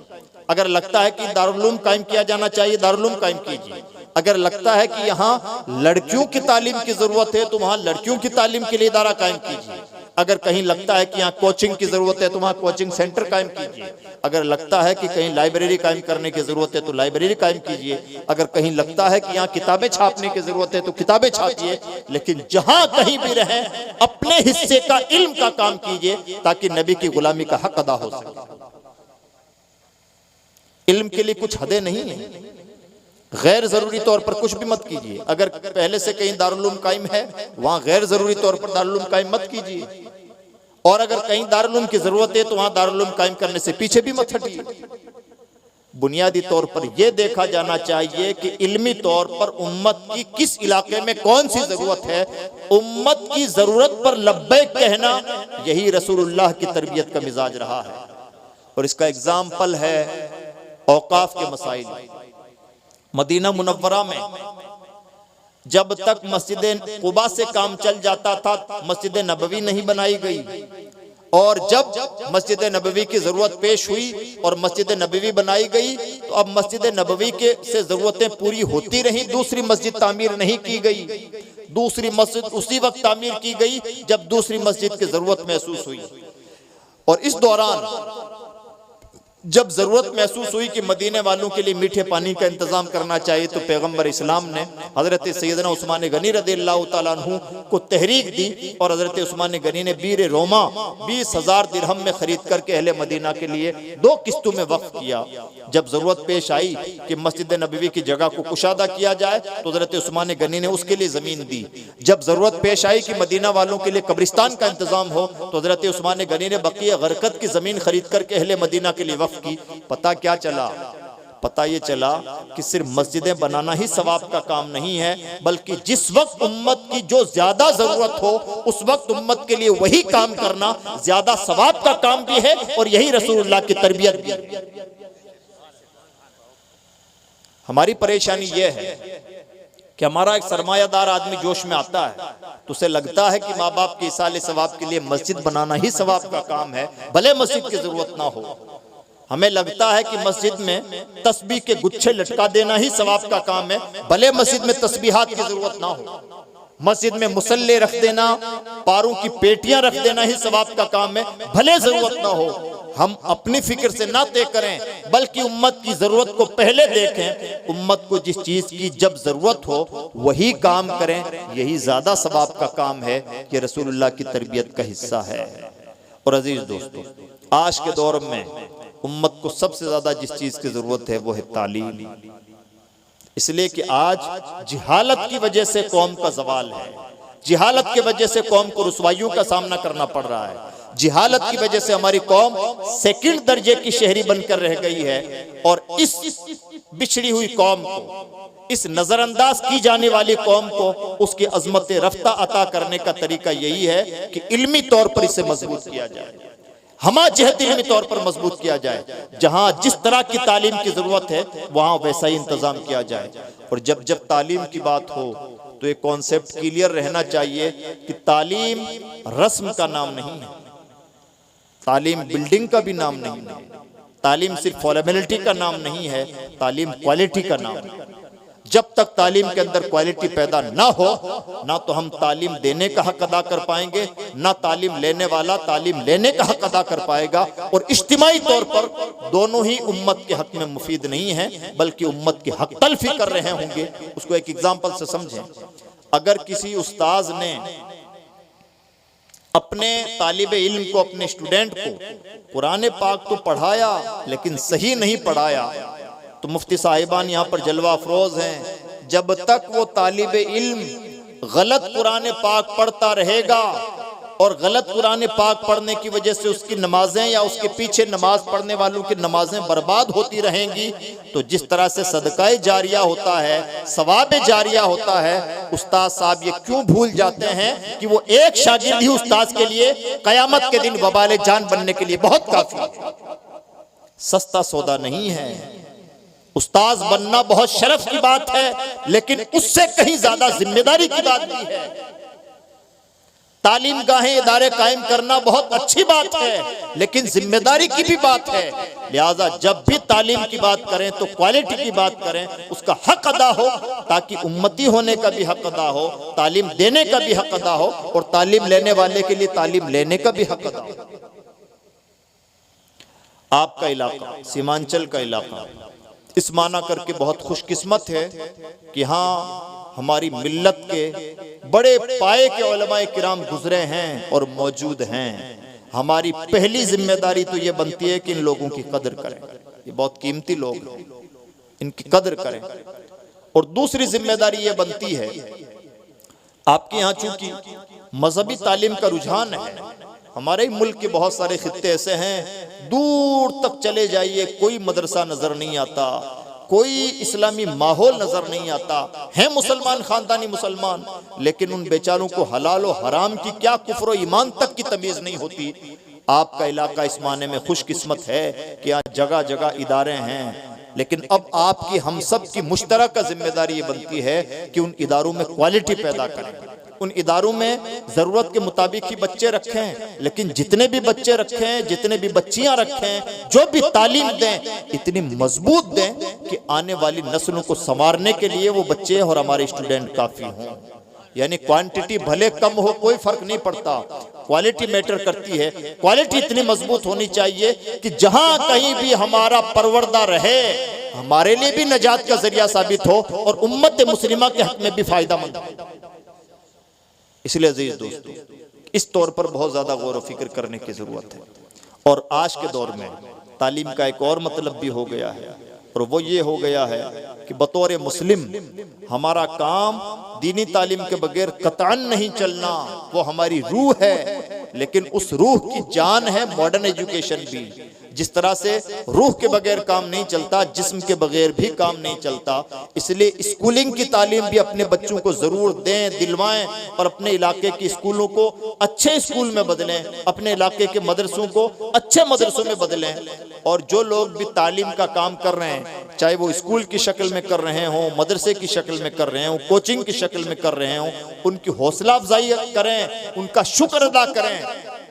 अगर लगता है कि दारुल उलूम कायम किया जाना चाहिए, दारुल उलूम कायम कीजिए। अगर लगता है कि यहाँ लड़कियों की तालीम की जरूरत है, तो वहाँ लड़कियों की तालीम के लिए इदारा कायम कीजिए। अगर कहीं लगता है कि यहाँ कोचिंग की जरूरत है, तो वहाँ कोचिंग सेंटर कायम कीजिए। अगर लगता है कि कहीं लाइब्रेरी कायम करने की जरूरत है, तो लाइब्रेरी कायम कीजिए। अगर कहीं लगता है कि यहाँ किताबें छापने की जरूरत है, तो किताबें छापिए। लेकिन जहां कहीं भी रहें, अपने हिस्से का इल्म का काम कीजिए, ताकि नबी की गुलामी का हक अदा हो सके। इल्म के लिए कुछ हदें नहीं है। गैर जरूरी तौर पर कुछ भी मत कीजिए। अगर पहले से कहीं दारुल उलूम कायम है, वहां गैर जरूरी तौर पर दारुल उलूम कायम मत कीजिए। और अगर कहीं दारुल उलूम की जरूरत है, तो वहां दारुल उलूम कायम करने से पीछे भी मत हटिए। बुनियादी तौर पर यह देखा जाना चाहिए कि इल्मी तौर पर उम्मत की किस इलाके में कौन सी जरूरत है। उम्मत की जरूरत पर लब्बैक कहना, यही रसूलुल्लाह की तरबियत का मिजाज रहा है। और इसका एग्जाम्पल है औकाफ के मसाइल। मदीना मुनव्वरा में जब तक मस्जिद कुबा से काम चल जाता था, मस्जिद नबवी नहीं बनाई गई। और जब मस्जिद नबवी की जरूरत पेश हुई और मस्जिद नबवी बनाई गई, तो अब मस्जिद नबवी के से जरूरतें पूरी होती रही, दूसरी मस्जिद तामीर नहीं की गई। दूसरी मस्जिद उसी वक्त तामीर की गई जब दूसरी मस्जिद की जरूरत महसूस हुई। और इस दौरान जब जरूरत महसूस हुई कि मदीने वालों के लिए मीठे पानी का इंतजाम करना चाहिए, तो पैगंबर इस्लाम ने हजरत सैयदना उस्मान गनी रज़ियल्लाहु तआला अन्हु को तहरीक दी। और हजरत उस्मान गनी ने बीर रोमा 20,000 दिरहम में खरीद करके अहले मदीना के लिए 2 किस्तों में वक्फ किया। जब जरूरत पेश आई कि मस्जिद नबवी की जगह को कुशादा किया जाए, तो हजरत उस्मान गनी ने उसके लिए जमीन दी। जब जरूरत पेश आई कि मदीना वालों के लिए कब्रिस्तान का इंतजाम हो, तो हजरत उस्मान गनी ने बकिया गरकत की जमीन खरीद करके अहले मदीना के लिए वक्फ की। पता क्या चला? पता ये चला कि सिर्फ मस्जिदें बनाना ही सवाब का काम नहीं है, बल्कि जिस वक्त उम्मत की जो ज्यादा जरूरत हो, उस वक्त उम्मत के लिए वही काम करना ज्यादा सवाब का काम भी है। और यही रसूलुल्लाह की तरबियत भी है। हमारी परेशानी यह है कि हमारा एक सरमायादार आदमी जोश में आता है, तो उसे लगता है कि माँ बाप के इसाले सवाब के लिए मस्जिद बनाना ही सवाब का काम है, भले मस्जिद की जरूरत ना हो। हमें लगता है कि मस्जिद में तस्बीह के गुच्छे लटका देना ही सवाब का काम है, भले मस्जिद में तस्बीहात की जरूरत ना हो। मस्जिद में मुसल्ले रख देना, पारों की पेटियां रख देना ही सवाब का काम है, भले जरूरत ना हो। हम अपनी फिक्र से ना तय करें, बल्कि उम्मत की जरूरत को पहले देखें। उम्मत को जिस चीज की जब जरूरत हो वही काम करें, यही ज्यादा सवाब का काम है। ये रसूलुल्लाह की तरबियत का हिस्सा है। और अजीज दोस्तों, आज के दौर में उम्मत को सबसे ज्यादा जिस चीज की जरूरत है वो है तालीम। इसलिए कि आज जिहालत की वजह से कौम का जवाल है। जिहालत की वजह से कौम को रुसवाइयों का सामना करना पड़ रहा है। जिहालत की वजह से हमारी कौम सेकंड दर्जे की शहरी बनकर रह गई है। और इस बिछड़ी हुई कौम को, इस नजरअंदाज की जाने वाली कौम को उसकी अजमत रफ्ता अता करने का तरीका यही है कि इल्मी तौर पर इसे मजबूत किया जाए, हमाजहत इल्मी तौर पर मजबूत किया जाए। जहां जिस तरह की तालीम की जरूरत है वहां वैसा ही इंतजाम किया जाए। और जब जब तालीम की बात हो तो एक कॉन्सेप्ट क्लियर रहना चाहिए कि तालीम रस्म का नाम नहीं है, तालीम बिल्डिंग का भी नाम नहीं है, तालीम सिर्फ फॉर्मेलिटी का नाम नहीं है, तालीम क्वालिटी का नाम है। जब तक तालीम के अंदर क्वालिटी पैदा ना हो, ना तो हम तालीम देने का हक अदा कर पाएंगे, ना तालीम लेने वाला तालीम लेने का हक अदा कर पाएगा। और इज्तिमाई तौर पर दोनों ही उम्मत के हक में मुफीद नहीं है, बल्कि उम्मत की हक तलफी कर रहे होंगे। उसको एक एग्जाम्पल से समझें। अगर किसी उस्ताज ने अपने तालिब इल्म को, अपने स्टूडेंट को कुरान पाक तो पढ़ाया लेकिन सही नहीं पढ़ाया, तो मुफ्ती साहिबान यहाँ पर जलवा अफरोज हैं। जब तक वो तालिब इल्म गलत कुरान पाक पढ़ता रहेगा और गलत कुरान पाक पढ़ने की वजह से उसकी नमाजें या उसके पीछे नमाज पढ़ने वालों की नमाजें बर्बाद होती रहेंगी, तो जिस तरह से सदकाए जारिया होता है, सवाब जारिया होता है, उस्ताद साहब ये क्यों भूल जाते हैं कि वो एक शागिर्द ही उस्ताद के लिए कयामत के दिन वबाल जान बनने के लिए बहुत काफी है। सस्ता सौदा नहीं है। उस्ताद बनना बहुत शर्फ की बात है, लेकिन उससे कहीं ज्यादा जिम्मेदारी की बात भी है। तालीम गाहें इदारे कायम करना बहुत अच्छी बात है, लेकिन जिम्मेदारी की भी बात है। लिहाजा जब भी तालीम की बात करें तो क्वालिटी की बात करें, उसका हक अदा हो, ताकि उम्मती होने का भी हक अदा हो, तालीम देने का भी हक अदा हो, और तालीम लेने वाले के लिए तालीम लेने का भी हक अदा हो। आपका इलाका, सीमांचल का इलाका, इस माना करके बहुत खुशकिस्मत है कि हाँ, हमारी मिल्लत के बड़े पाए के उलमाए किराम गुजरे हैं और मौजूद हैं। हमारी पहली जिम्मेदारी तो ये बनती है कि इन लोगों की कदर करें, ये बहुत कीमती लोग हैं, इनकी कदर करें। और दूसरी जिम्मेदारी ये बनती है, आपके यहाँ चूंकि मजहबी तालीम का रुझान है, हमारे ही मुल्क के बहुत सारे खित्ते ऐसे हैं, दूर तक चले जाइए कोई मदरसा नजर नहीं आता, कोई इस्लामी माहौल नजर नहीं आता, है मुसलमान, खानदानी मुसलमान, लेकिन उन बेचारों को हलाल और हराम की क्या, कुफ्र और ईमान तक की तमीज नहीं होती। आपका इलाका इस माने में खुशकिस्मत है कि यहाँ जगह जगह इदारे हैं, लेकिन अब आपकी, हम सब की मुश्तरका जिम्मेदारी ये बनती है कि उन इदारों में क्वालिटी पैदा करें, उन इदारों में जरूरत के मुताबिक ही बच्चे रखें, लेकिन जितने भी बच्चे रखें, जितने भी बच्चियां रखें, जो भी तालीम दें, इतनी मजबूत दें कि आने वाली नस्लों को संवारने के लिए वो बच्चे और हमारे स्टूडेंट काफी हों। यानी क्वांटिटी भले कम हो, कोई फर्क नहीं पड़ता, क्वालिटी मैटर करती है। क्वालिटी इतनी मजबूत होनी चाहिए कि जहां कहीं भी हमारा परवरदा रहे, हमारे लिए भी नजात का जरिया साबित हो और उम्मत मुस्लिमा के हक में भी फायदामंद हो। इसलिए अजीज दोस्तों, इस तौर पर बहुत ज्यादा गौर व फिक्र करने की जरूरत है। और आज के दौर में तालीम का एक और मतलब भी हो गया है, और वो ये हो गया है कि बतौर मुस्लिम हमारा काम दीनी तालीम के बगैर कतअन नहीं चलना, वो हमारी रूह है, लेकिन उस रूह की जान है मॉडर्न एजुकेशन भी। जिस तरह से रूह के बगैर काम नहीं चलता, जिस्म के बगैर भी काम नहीं चलता, इसलिए स्कूलिंग की तालीम भी अपने बच्चों को जरूर दें, दिलवाएं, और अपने इलाके के स्कूलों को अच्छे स्कूल में बदलें, अपने इलाके के मदरसों को अच्छे मदरसों में बदलें। और जो लोग भी तालीम का काम कर रहे हैं, चाहे वो स्कूल की शक्ल में कर रहे हों, मदरसे की शक्ल में कर रहे हों, कोचिंग की शक्ल में कर रहे हों, उनकी हौसला अफजाई करें, उनका शुक्र अदा करें,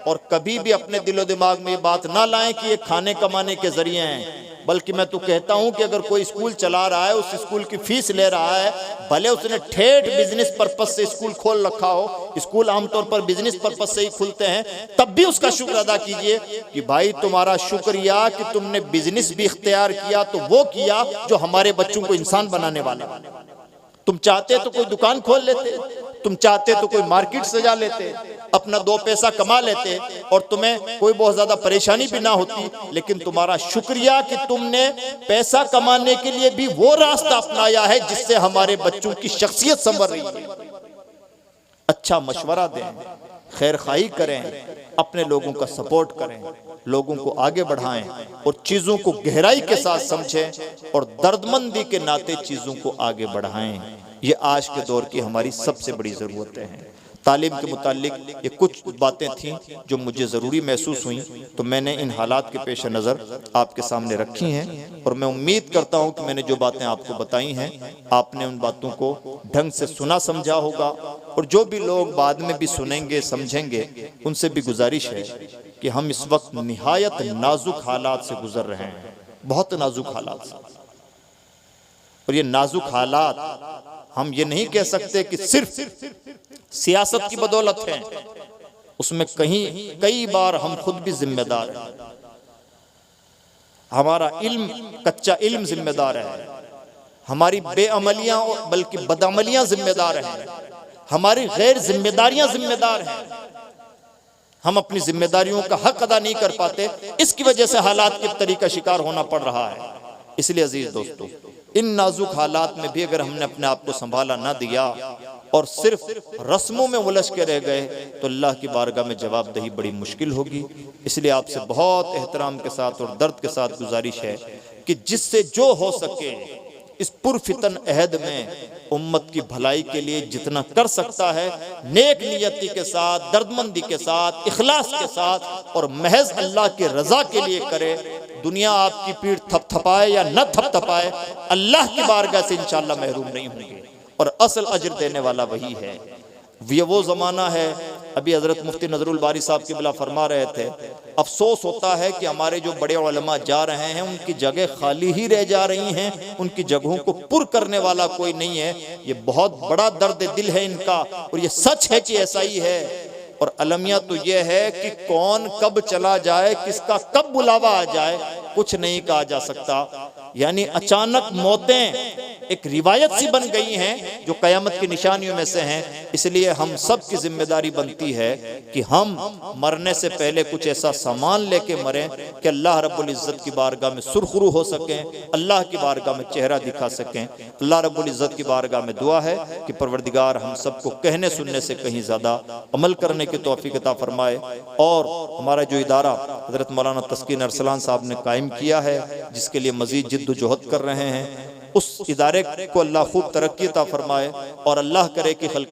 और कभी भी अपने दिलो दिमाग में ये बात ना लाएं कि ये खाने कमाने के जरिए हैं। बल्कि मैं तो कहता हूं कि अगर कोई स्कूल चला रहा है, उस स्कूल की फीस ले रहा है, भले उसने ठेठ बिजनेस पर्पस से स्कूल खोल रखा हो, स्कूल आमतौर पर बिजनेस पर्पस से ही खुलते हैं, तब भी उसका शुक्र अदा कीजिए कि भाई तुम्हारा शुक्रिया कि तुमने बिजनेस भी इख्तियार किया, तो वो किया जो हमारे बच्चों को इंसान बनाने वाला। तुम चाहते तो कोई दुकान खोल लेते, तुम चाहते तो कोई मार्केट सजा लेते, अपना दो पैसा कमा लेते, और तुम्हें कोई बहुत ज्यादा परेशानी भी ना होती। लेकिन तुम्हारा शुक्रिया कि तुमने पैसा कमाने के लिए भी वो रास्ता अपनाया है जिससे हमारे बच्चों की शख्सियत संवर रही है। अच्छा मशवरा दें, खैर खाई करें, अपने लोगों का सपोर्ट करें, लोगों को आगे बढ़ाएं, और चीजों को गहराई के साथ समझें, और दर्दमंदी के नाते चीजों को आगे बढ़ाएं। ये आज के दौर की हमारी सबसे बड़ी जरूरतें हैं। तालीम के मुतालिक ये कुछ बातें थीं जो मुझे ज़रूरी महसूस हुई, तो मैंने इन हालात के पेश नज़र आपके सामने रखी हैं, और मैं उम्मीद करता हूं कि मैंने जो बातें आपको बताई हैं, आपने उन बातों को ढंग से सुना समझा होगा। और जो भी लोग बाद में भी सुनेंगे समझेंगे, उनसे भी गुजारिश है कि हम इस वक्त निहायत नाजुक हालात से गुजर रहे हैं, बहुत नाजुक हालात से। और ये नाजुक हालात हम ये नहीं कह सकते कि सिर्फ सियासत की बदौलत है, उसमें कई बार हम खुद भी जिम्मेदार हैं। हमारा इल्म, कच्चा इल्म जिम्मेदार है, हमारी बेअमलियां बल्कि बदअमलियां जिम्मेदार हैं, हमारी गैर जिम्मेदारियां जिम्मेदार हैं। हम अपनी जिम्मेदारियों का हक अदा नहीं कर पाते, इसकी वजह से हालात के तरीका शिकार होना पड़ रहा है। इसलिए अजीज दोस्तों, इन नाजुक हालात में भी अगर हमने अपने आप को संभाला ना दिया और सिर्फ रस्मों में उलझ के रह गए, तो अल्लाह की बारगाह में जवाबदेही बड़ी मुश्किल होगी। इसलिए आपसे बहुत एहतराम के साथ और दर्द के साथ गुजारिश है कि जिससे जो हो सके इस पुरफितन अहद में उम्मत की भलाई के लिए जितना कर सकता है, नेक नियति के साथ, दर्दमंदी के साथ, इखलास के साथ, और महज अल्लाह के रजा के लिए करे। दुनिया आपकी पीठ थपथपाए या न थपथपाए, अल्लाह की बारगाह से इंशाअल्लाह महरूम नहीं होंगे, और असल अजर देने वाला वही है। ये वो ज़माना है, अभी हजरत मुफ्ती नजरुल बारी साहब क़िबला फरमा रहे थे, अफसोस होता है कि हमारे जो बड़े उलमा जा रहे हैं उनकी जगह खाली ही रह जा रही हैं, उनकी जगहों को पुर करने वाला कोई नहीं है। ये बहुत बड़ा दर्द दिल है इनका, और ये सच है कि ऐसा ही है। और अलमिया तो ये है कि कौन कब चला जाए, किसका कब बुलावा आ जाए, कुछ नहीं कहा जा सकता। यानी अचानक मौतें एक रिवायत सी बन गई हैं जो कयामत की निशानियों में से हैं। इसलिए हम सब की जिम्मेदारी बनती है कि हम मरने से पहले कुछ ऐसा सामान लेके मरें कि अल्लाह रब्बुल इज़्ज़त की बारगाह में सुरखरू हो सकें, अल्लाह की बारगाह में चेहरा दिखा सकें। अल्लाह रब्बुल इज़्ज़त की बारगाह में दुआ है कि परवरदिगार हम सबको कहने सुनने से कहीं ज़्यादा अमल करने की तौफीक अता फरमाए। और हमारा जो इदारा हज़रत मौलाना तस्कीन अरसलान साहब ने कायम किया है, जिसके लिए मज़ीद जिद्दोजहद कर रहे हैं, उस इदारे को अल्लाह खूब तरक्की अता फरमाए और अल्लाह करे कि